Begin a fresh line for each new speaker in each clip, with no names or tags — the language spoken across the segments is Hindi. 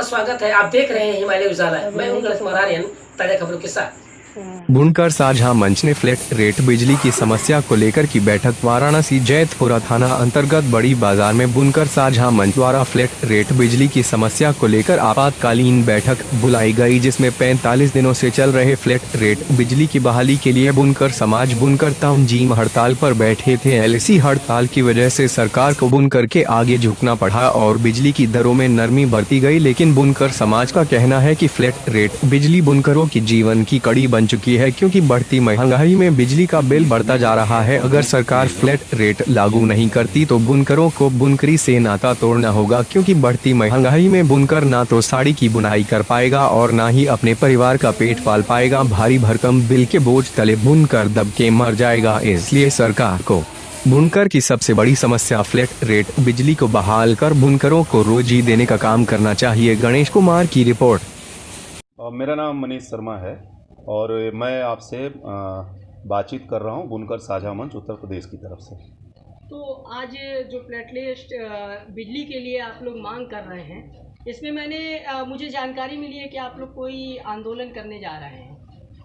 स्वागत है। आप देख रहे हैं हिमालय उजाला। मैं हूं गणेश मरारियन, ताजा खबरों के साथ।
बुनकर साझा मंच ने फ्लैट रेट बिजली की समस्या को लेकर की बैठक। वाराणसी जैतपुरा थाना अंतर्गत बड़ी बाजार में बुनकर साझा मंच द्वारा फ्लैट रेट बिजली की समस्या को लेकर आपातकालीन बैठक बुलाई गई, जिसमें 45 दिनों से चल रहे फ्लैट रेट बिजली की बहाली के लिए बुनकर समाज बुनकर तंजीम हड़ताल पर बैठे थे। एलसी हड़ताल की वजह से सरकार को बुनकर के आगे झुकना पड़ा और बिजली की दरों में नरमी बरती गई, लेकिन बुनकर समाज का कहना है कि फ्लैट रेट बिजली बुनकरों की जीवन की कड़ी बन चुकी है, क्योंकि बढ़ती महंगाई में बिजली का बिल बढ़ता जा रहा है। अगर सरकार फ्लैट रेट लागू नहीं करती तो बुनकरों को बुनकरी से नाता तोड़ना होगा, क्योंकि बढ़ती महंगाई में बुनकर ना तो साड़ी की बुनाई कर पाएगा और ना ही अपने परिवार का पेट पाल पाएगा। भारी भरकम बिल के बोझ तले बुनकर दब के मर जाएगा। इसलिए सरकार को बुनकर की सबसे बड़ी समस्या फ्लैट रेट बिजली को बहाल कर बुनकरों को रोजी देने का काम करना चाहिए। गणेश कुमार की रिपोर्ट।
मेरा नाम मनीष शर्मा है और मैं आपसे बातचीत कर रहा हूं बुनकर साझा मंच उत्तर प्रदेश की तरफ से।
तो आज जो प्लेटलिस्ट बिजली के लिए आप लोग मांग कर रहे हैं, इसमें मुझे जानकारी मिली है कि आप लोग कोई आंदोलन करने जा रहे हैं।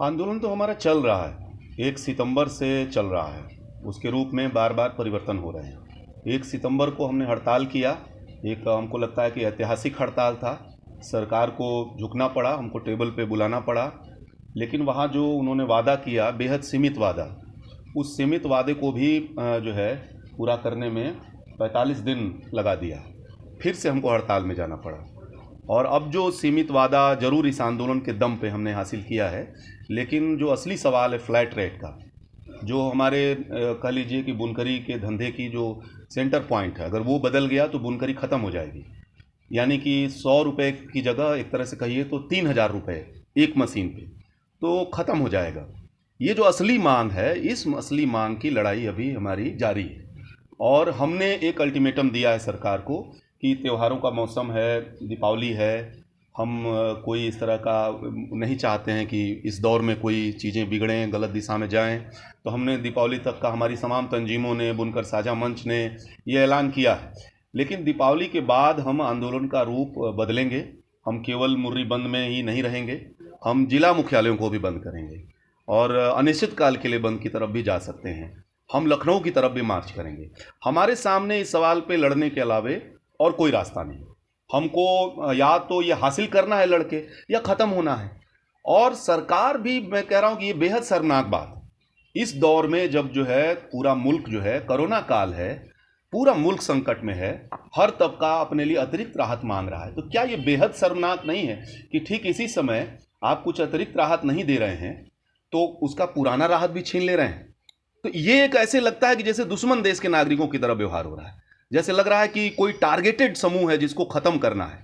आंदोलन तो हमारा चल रहा है, 1 सितंबर से चल रहा है। उसके रूप में बार बार परिवर्तन हो रहे हैं। 1 सितंबर को हमने हड़ताल किया, एक हमको लगता है कि ऐतिहासिक हड़ताल था। सरकार को झुकना पड़ा, हमको टेबल पे बुलाना पड़ा, लेकिन वहाँ जो उन्होंने वादा किया, बेहद सीमित वादा, उस सीमित वादे को भी जो है पूरा करने में 45 दिन लगा दिया। फिर से हमको हड़ताल में जाना पड़ा और अब जो सीमित वादा जरूर इस आंदोलन के दम पे हमने हासिल किया है, लेकिन जो असली सवाल है फ्लैट रेट का, जो हमारे कह लीजिए कि बुनकरी के धंधे की जो सेंटर पॉइंट है, अगर वो बदल गया तो बुनकरी ख़त्म हो जाएगी। यानी कि 100 रुपये की जगह एक तरह से कहिए तो 3000 रुपये एक मशीन पे, तो ख़त्म हो जाएगा। ये जो असली मांग है, इस असली मांग की लड़ाई अभी हमारी जारी है और हमने एक अल्टीमेटम दिया है सरकार को कि त्योहारों का मौसम है, दीपावली है, हम कोई इस तरह का नहीं चाहते हैं कि इस दौर में कोई चीज़ें बिगड़ें, गलत दिशा में जाएं। तो हमने दीपावली तक का हमारी तमाम तंजीमों ने, बुनकर साझा मंच ने ये ऐलान किया है। लेकिन दीपावली के बाद हम आंदोलन का रूप बदलेंगे। हम केवल मुर्री बंद में ही नहीं रहेंगे, हम जिला मुख्यालयों को भी बंद करेंगे और अनिश्चित काल के लिए बंद की तरफ भी जा सकते हैं। हम लखनऊ की तरफ भी मार्च करेंगे। हमारे सामने इस सवाल पे लड़ने के अलावे और कोई रास्ता नहीं। हमको या तो ये हासिल करना है लड़के, या ख़त्म होना है। और सरकार भी, मैं कह रहा हूँ कि ये बेहद शर्मनाक बात, इस दौर में जब जो है पूरा मुल्क जो है, कोरोना काल है, पूरा मुल्क संकट में है, हर तबका अपने लिए अतिरिक्त राहत मांग रहा है, तो क्या ये बेहद शर्मनाक नहीं है कि ठीक इसी समय आप कुछ अतिरिक्त राहत नहीं दे रहे हैं तो उसका पुराना राहत भी छीन ले रहे हैं। तो ये एक ऐसे लगता है कि जैसे दुश्मन देश के नागरिकों की तरह व्यवहार हो रहा है, जैसे लग रहा है कि कोई टारगेटेड समूह है जिसको खत्म करना है।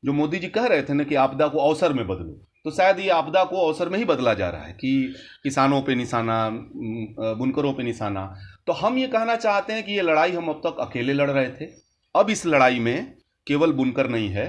जो मोदी जी कह रहे थे ना कि आपदा को अवसर में बदलो, तो शायद ये आपदा को अवसर में ही बदला जा रहा है कि किसानों पे निशाना, बुनकरों पे निशाना। तो हम ये कहना चाहते हैं कि ये लड़ाई हम अब तक अकेले लड़ रहे थे, अब इस लड़ाई में केवल बुनकर नहीं है,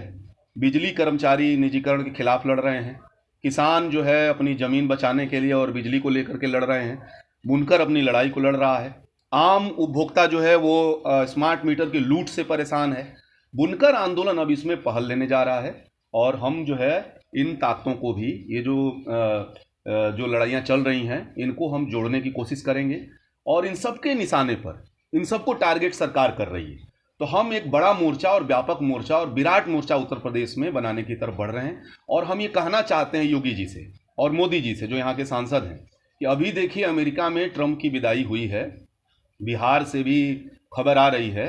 बिजली कर्मचारी निजीकरण के खिलाफ लड़ रहे हैं, किसान जो है अपनी ज़मीन बचाने के लिए और बिजली को लेकर के लड़ रहे हैं, बुनकर अपनी लड़ाई को लड़ रहा है, आम उपभोक्ता जो है वो स्मार्ट मीटर की लूट से परेशान है। बुनकर आंदोलन अब इसमें पहल लेने जा रहा है और हम जो है इन ताकतों को भी, ये जो लड़ाइयाँ चल रही हैं, इनको हम जोड़ने की कोशिश करेंगे और इन सब के निशाने पर, इन सबको टारगेट सरकार कर रही है। तो हम एक बड़ा मोर्चा और व्यापक मोर्चा और विराट मोर्चा उत्तर प्रदेश में बनाने की तरफ बढ़ रहे हैं। और हम ये कहना चाहते हैं योगी जी से और मोदी जी से, जो यहाँ के सांसद हैं, कि अभी देखिए अमेरिका में ट्रंप की विदाई हुई है, बिहार से भी खबर आ रही है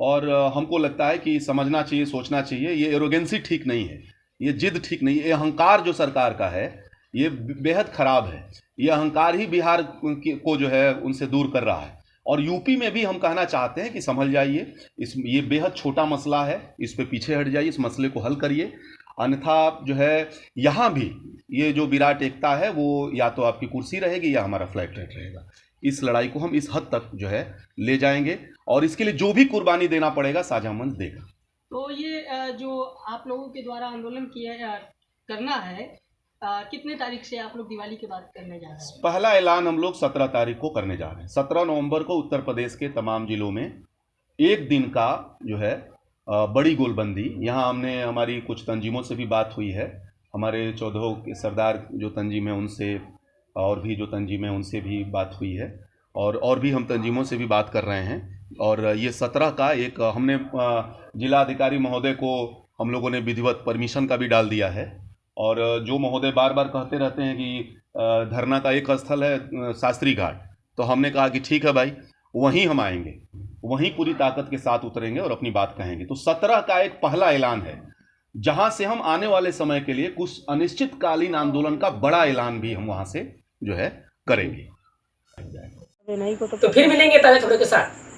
और हमको लगता है कि समझना चाहिए, सोचना चाहिए, ये एरोगेंसी ठीक नहीं है, ये जिद ठीक नहीं है, ये अहंकार जो सरकार का है ये बेहद खराब है। ये अहंकार ही बिहार को जो है उनसे दूर कर रहा है। और यूपी में भी हम कहना चाहते हैं कि संभल जाइए, ये बेहद छोटा मसला है, इस पे पीछे हट जाइए, इस मसले को हल करिए। अन्यथा जो है यहाँ भी ये जो विराट एकता है वो या तो आपकी कुर्सी रहेगी या हमारा फ्लैट रेट रहेगा। इस लड़ाई को हम इस हद तक जो है ले जाएंगे और इसके लिए जो भी कुर्बानी देना पड़ेगा साझा मंच देगा।
तो ये जो आप लोगों के द्वारा आंदोलन किया करना है, कितने तारीख से आप लोग दिवाली के बाद करने जा रहे हैं?
पहला ऐलान हम लोग 17 तारीख को करने जा रहे हैं। 17 नवंबर को उत्तर प्रदेश के तमाम जिलों में एक दिन का जो है बड़ी गोलबंदी, यहाँ हमने हमारी कुछ तंजीमों से भी बात हुई है, हमारे चौधों के सरदार जो तंजीम है उनसे, और भी जो तंजीम है उनसे भी बात हुई है, और भी हम तंजीमों से भी बात कर रहे हैं। और ये 17 का एक हमने जिला अधिकारी महोदय को हम लोगों ने विधिवत परमिशन का भी डाल दिया है। और जो महोदय बार बार कहते रहते हैं कि धरना का एक स्थल है शास्त्री घाट, तो हमने कहा कि ठीक है भाई, वहीं हम आएंगे, वहीं पूरी ताकत के साथ उतरेंगे और अपनी बात कहेंगे। तो 17 का एक पहला ऐलान है, जहां से हम आने वाले समय के लिए कुछ अनिश्चितकालीन आंदोलन का बड़ा ऐलान भी हम वहां से जो है करेंगे।
तो फिर मिलेंगे ताज़ा खबरों के साथ।